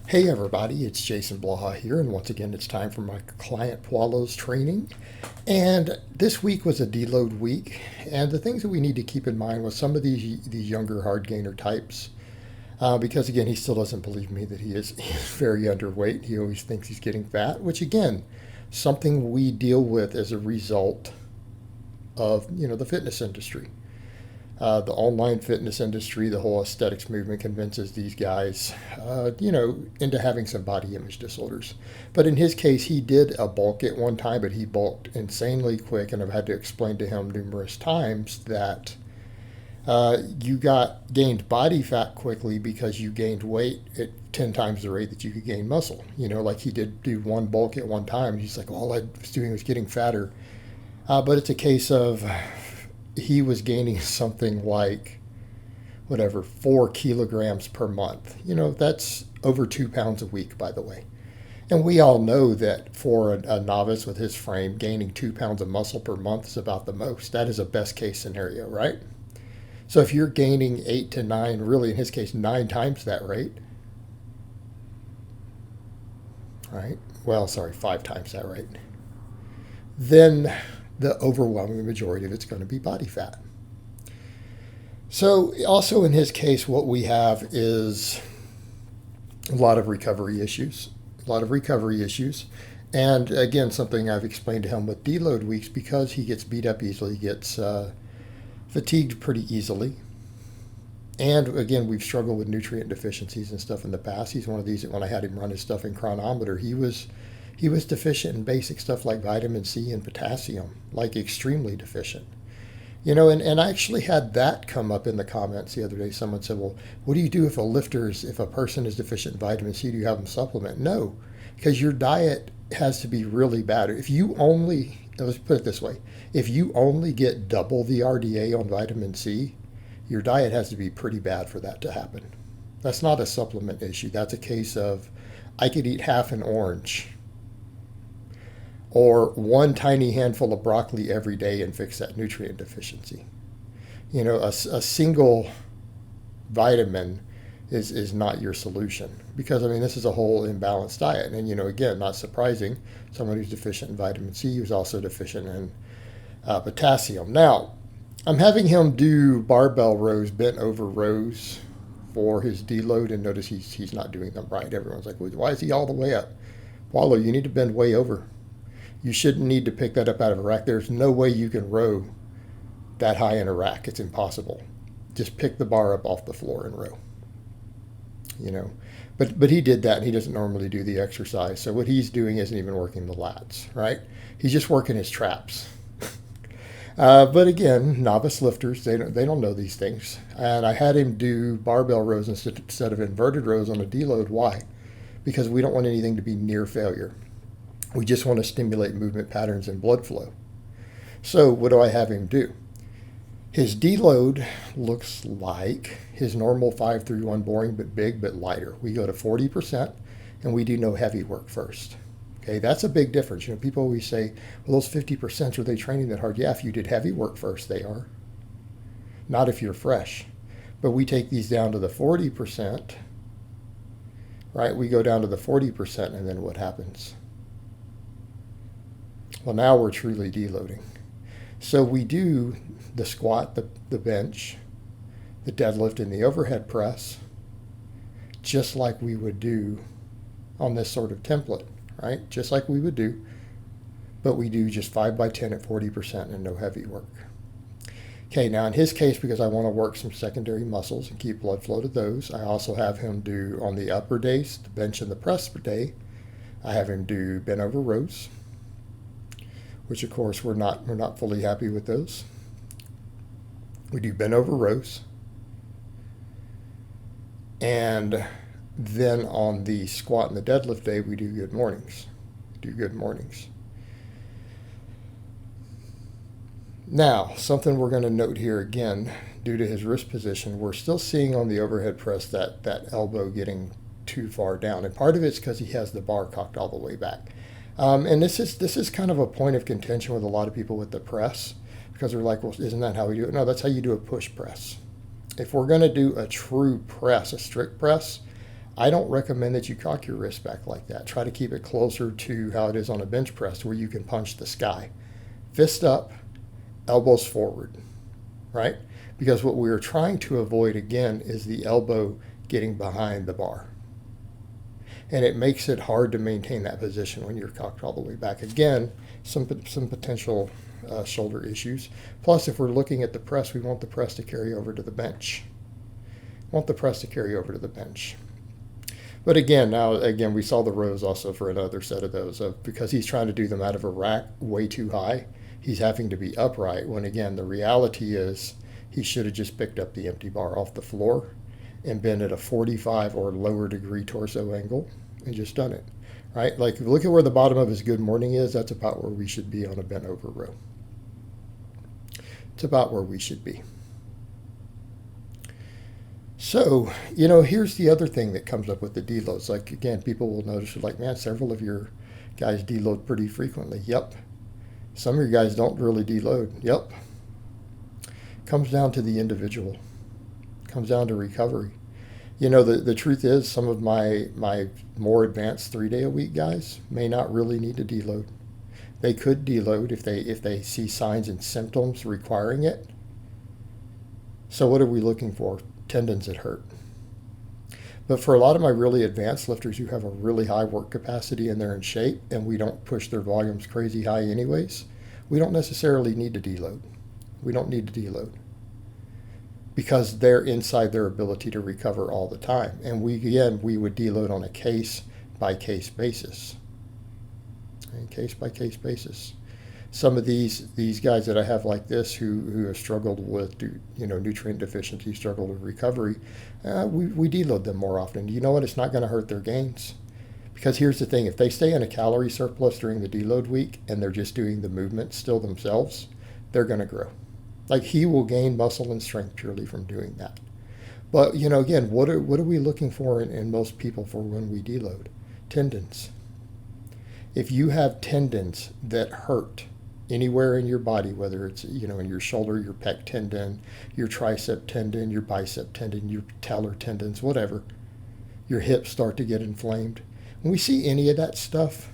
Hey everybody, it's Jason Blaha here, and once again it's time for my client Paolo's training. And this week was a deload week, and the things that we need to keep in mind with some of these younger hard gainer types, because again he still doesn't believe me that he's very underweight. He always thinks he's getting fat, which again, something we deal with as a result of the fitness industry. The online fitness industry, the whole aesthetics movement convinces these guys, into having some body image disorders. But in his case, he did a bulk at one time, but he bulked insanely quick, and I've had to explain to him numerous times that you gained body fat quickly because you gained weight at 10 times the rate that you could gain muscle. Like he did do one bulk at one time. He's like, all I was doing was getting fatter. But it's a case of he was gaining something like 4 kilograms per month. That's over 2 pounds a week, by the way. And we all know that for a novice with his frame, gaining 2 pounds of muscle per month is about the most. That is a best case scenario, right? So if you're gaining 8 to 9, really in his case 9 times that rate, right? Well, sorry, 5 times that rate, then the overwhelming majority of it's going to be body fat. So also in his case, what we have is a lot of recovery issues. And again, something I've explained to him with deload weeks, because he gets beat up easily, he gets fatigued pretty easily. And again, we've struggled with nutrient deficiencies and stuff in the past. He's one of these that when I had him run his stuff in chronometer, he was deficient in basic stuff like vitamin C and potassium, like extremely deficient. And I actually had that come up in the comments the other day. Someone said, well, what do you do if a person is deficient in vitamin C? Do you have them supplement? No, because your diet has to be really bad. Let's put it this way, if you only get double the RDA on vitamin C, your diet has to be pretty bad for that to happen. That's not a supplement issue. That's a case of, I could eat half an orange or one tiny handful of broccoli every day and fix that nutrient deficiency. A single vitamin is not your solution, because this is a whole imbalanced diet. And again, not surprising, someone who's deficient in vitamin C who's also deficient in potassium. Now, I'm having him do barbell rows, bent over rows for his deload, and notice he's not doing them right. Everyone's like, well, why is he all the way up? Paolo, you need to bend way over. You shouldn't need to pick that up out of a rack. There's no way you can row that high in a rack. It's impossible. Just pick the bar up off the floor and row. But he did that, and he doesn't normally do the exercise. So what he's doing isn't even working the lats, right? He's just working his traps. But again, novice lifters, they don't know these things. And I had him do barbell rows instead of inverted rows on a deload. Why? Because we don't want anything to be near failure. We just want to stimulate movement patterns and blood flow. So what do I have him do? His deload looks like his normal 5-3-1 boring but big but lighter. We go to 40% and we do no heavy work first. Okay, that's a big difference. People always say, well, those 50%, are they training that hard? Yeah, if you did heavy work first, they are. Not if you're fresh. But we take these down to the 40%, right? We go down to the 40%, and then what happens? Well, now we're truly deloading. So we do the squat, the bench, the deadlift, and the overhead press, just like we would do on this sort of template, right? Just like we would do, but we do just 5 by 10 at 40% and no heavy work. Okay, now in his case, because I want to work some secondary muscles and keep blood flow to those, I also have him do, on the upper days, the bench and the press per day, I have him do bent over rows, which of course we're not fully happy with those. We do bent over rows. And then on the squat and the deadlift day, we do good mornings. Now, something we're going to note here again, due to his wrist position, we're still seeing on the overhead press that elbow getting too far down. And part of it's because he has the bar cocked all the way back. And this is kind of a point of contention with a lot of people with the press, because they're like, well, isn't that how we do it? No, that's how you do a push press. If we're going to do a true press, a strict press, I don't recommend that you cock your wrist back like that. Try to keep it closer to how it is on a bench press where you can punch the sky. Fist up, elbows forward, right? Because what we're trying to avoid again is the elbow getting behind the bar. And it makes it hard to maintain that position when you're cocked all the way back. Again, some potential shoulder issues. Plus, if we're looking at the press, we want the press to carry over to the bench. Want the press to carry over to the bench. But again, we saw the rows also for another set of those. Because he's trying to do them out of a rack way too high, he's having to be upright, when again, the reality is he should have just picked up the empty bar off the floor and been at a 45 or lower degree torso angle and just done it, right? Like, look at where the bottom of his good morning is. That's about where we should be on a bent over row. It's about where we should be. So, here's the other thing that comes up with the deloads. Like, again, people will notice, like, man, several of your guys deload pretty frequently. Yep. Some of your guys don't really deload. Yep. Comes down to the individual. Comes down to recovery. The truth is, some of my more advanced 3-day-a-week guys may not really need to deload. They could deload if they see signs and symptoms requiring it. So what are we looking for? Tendons that hurt. But for a lot of my really advanced lifters who have a really high work capacity and they're in shape and we don't push their volumes crazy high anyways, we don't necessarily need to deload. We don't need to deload because they're inside their ability to recover all the time. And we would deload on a case-by-case basis. Case-by-case basis. Some of these guys that I have like this who have struggled with nutrient deficiency, struggle with recovery, we deload them more often. You know what? It's not going to hurt their gains. Because here's the thing, if they stay in a calorie surplus during the deload week and they're just doing the movement still themselves, they're going to grow. Like, he will gain muscle and strength purely from doing that. But, again, what are we looking for in most people for when we deload? Tendons. If you have tendons that hurt anywhere in your body, whether it's, in your shoulder, your pec tendon, your tricep tendon, your bicep tendon, your patellar tendons, whatever, your hips start to get inflamed. When we see any of that stuff,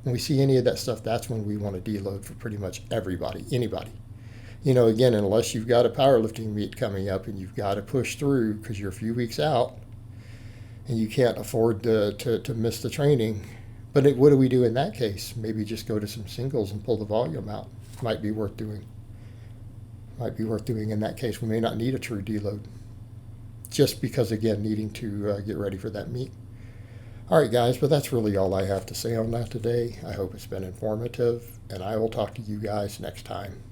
that's when we want to deload for pretty much everybody, anybody. Again, unless you've got a powerlifting meet coming up and you've got to push through because you're a few weeks out and you can't afford to miss the training. But what do we do in that case? Maybe just go to some singles and pull the volume out. Might be worth doing. In that case. We may not need a true deload. Just because, again, needing to get ready for that meet. All right, guys, but that's really all I have to say on that today. I hope it's been informative, and I will talk to you guys next time.